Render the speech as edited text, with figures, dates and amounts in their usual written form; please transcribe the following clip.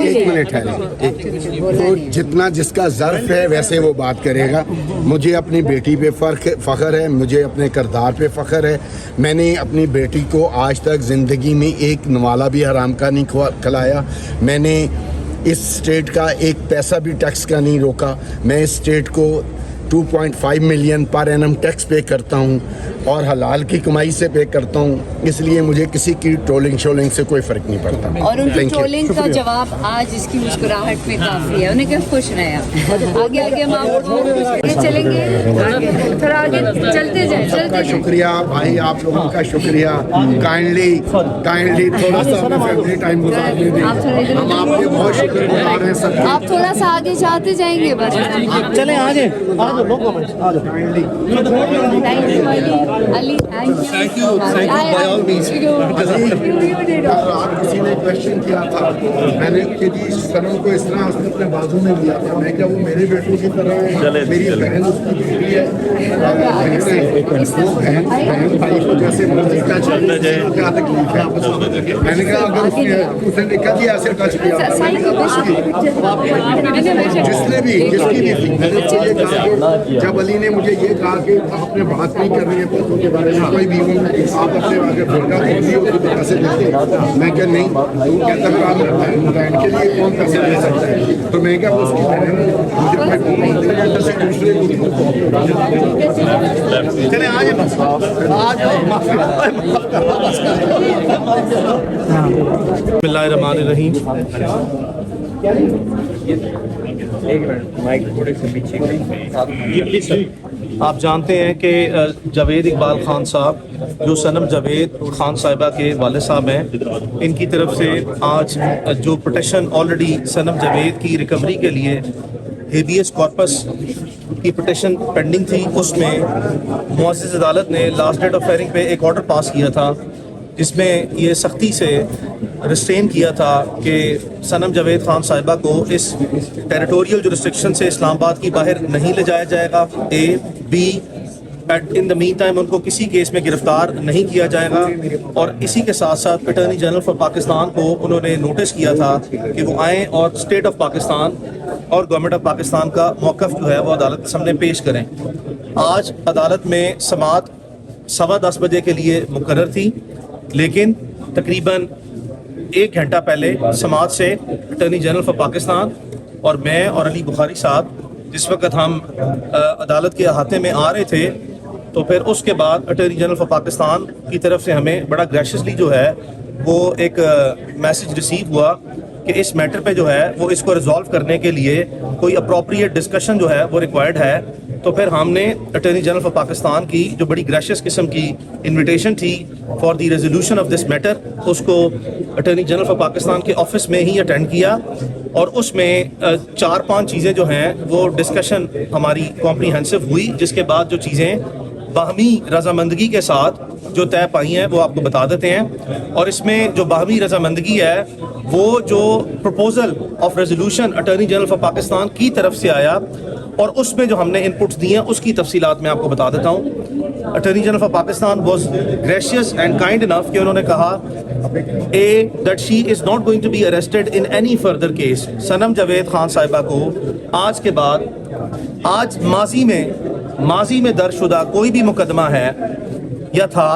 एक मिनट ठहरे। तो जितना जिसका ज़र्फ है वैसे वो बात करेगा। मुझे अपनी बेटी पे फ़ख्र है, मुझे अपने किरदार पे फ़ख्र है। मैंने अपनी बेटी को आज तक ज़िंदगी में एक नवाला भी हराम का नहीं खिलाया। मैंने इस स्टेट का एक पैसा भी टैक्स का नहीं रोका। मैं इस स्टेट को 2.5 मिलियन पर एनम टैक्स पे करता हूँ और हलाल की कमाई से पे करता हूँ, इसलिए मुझे किसी की ट्रोलिंग शोलिंग से कोई फ़र्क नहीं पड़ता। और उनकी ट्रोलिंग का जवाब आज इसकी मुस्कुराहट में काफ़ी है। उन्हें क्या खुश रहे आप। आगे आगे हम आपको चलेंगे, थोड़ा आगे चलते जाए, चलते जाए। शुक्रिया भाई, आप लोगों का शुक्रिया। काइंडली थोड़ा सा फैमिली टाइम गुजारने दें। हम आपके बहुत शुक्रगुजार हैं सब। आप थोड़ा सा आगे जाते जाएंगे बस। चलें आगे, नो कमेंट्स, आ जाओ। Thank you Ali, thank you by all means. आप किसी ने क्वेश्चन किया था, मैंने कि जी सनम को इस तरह उसने अपने बाजू में लिया था। मैं क्या वो मेरे बेटों की तरह है, मेरी बहन उसकी बेटी है। बहन भाई को जैसे मर्जी का चलना जाए, क्या तकलीफ है आपस में। मैंने कहा अगर उसने लिखा जी ऐसे टच किया, जिसने भी जिसकी भी थी, मैंने तो ये कहा कि जब अली ने मुझे ये कहा कि आपने बात नहीं करनी है बच्चों के बारे में, कोई भी हो आप अपने आगे बेटा होती हो तो पैसे देते। मैं क्या नहीं, कहता काम रहता है बहन के लिए कौन पैसे दे सकता है। तो मैं क्या उसकी बहन मुझे दूसरे चलें आगे बिस्मिल्लाहिर्रहमानिर्रहीम। आप जानते हैं कि जावेद इकबाल खान साहब, जो सनम जावेद खान साहिबा के वालिद साहब हैं, इनकी तरफ से आज जो पिटिशन ऑलरेडी सनम जावेद की रिकवरी के लिए हेबियस कॉर्पस की पिटिशन पेंडिंग थी, उसमें मुअज़्ज़िज़ अदालत ने लास्ट डेट ऑफ हेयरिंग पे एक ऑर्डर पास किया था जिसमें ये सख्ती से रिस्ट्रेन किया था कि सनम जावेद खान साहिबा को इस टेरिटोरियल जुरिस्डिक्शन से इस्लामाबाद की बाहर नहीं ले जाया जाएगा। A be in the mean time उनको किसी केस में गिरफ्तार नहीं किया जाएगा। और इसी के साथ साथ अटॉर्नी जनरल फॉर पाकिस्तान को उन्होंने नोटिस किया था कि वो आएँ और स्टेट ऑफ पाकिस्तान और गवर्नमेंट ऑफ पाकिस्तान का मौक़िफ़ जो है वो अदालत के सामने पेश करें। आज अदालत में समाअत 10:15 बजे के लिए मुकर्रर थी, लेकिन तकरीबन 1 घंटा पहले समाअत से अटॉर्नी जनरल फॉर पाकिस्तान और मैं और अली बुखारी साहब जिस वक्त हम अदालत के अहाते में आ रहे थे, तो फिर उसके बाद अटॉर्नी जनरल फॉर पाकिस्तान की तरफ से हमें बड़ा ग्रेशियसली जो है वो एक मैसेज रिसीव हुआ कि इस मैटर पे जो है वो इसको रिजॉल्व करने के लिए कोई अप्रोप्रिएट डिस्कशन जो है वो रिक्वायर्ड है। तो फिर हमने अटॉर्नी जनरल फॉर पाकिस्तान की जो बड़ी ग्रेशियस किस्म की इनविटेशन थी for the resolution of this matter, उसको अटॉर्नी जनरल फॉर पाकिस्तान के ऑफिस में ही अटेंड किया और उसमें 4-5 चीज़ें जो हैं वो डिस्कशन हमारी कॉम्प्रीहेंसिव हुई, जिसके बाद जो चीज़ें बाहमी रजामंदगी के साथ जो तय पाई हैं वो आपको बता देते हैं। और इसमें जो बाहमी रजामंदगी है वो जो proposal of resolution attorney general for Pakistan की तरफ से आया और उसमें जो हमने इनपुट्स दिए हैं उसकी तफसीलात मैं आपको बता देता हूँ। Attorney general for Pakistan was gracious and kind enough कि उन्होंने कहा that she is not going to be arrested in any further case. Sanam Javed Khan sahiba को आज के बाद माजी में दर्जशुदा कोई भी मुकदमा है या था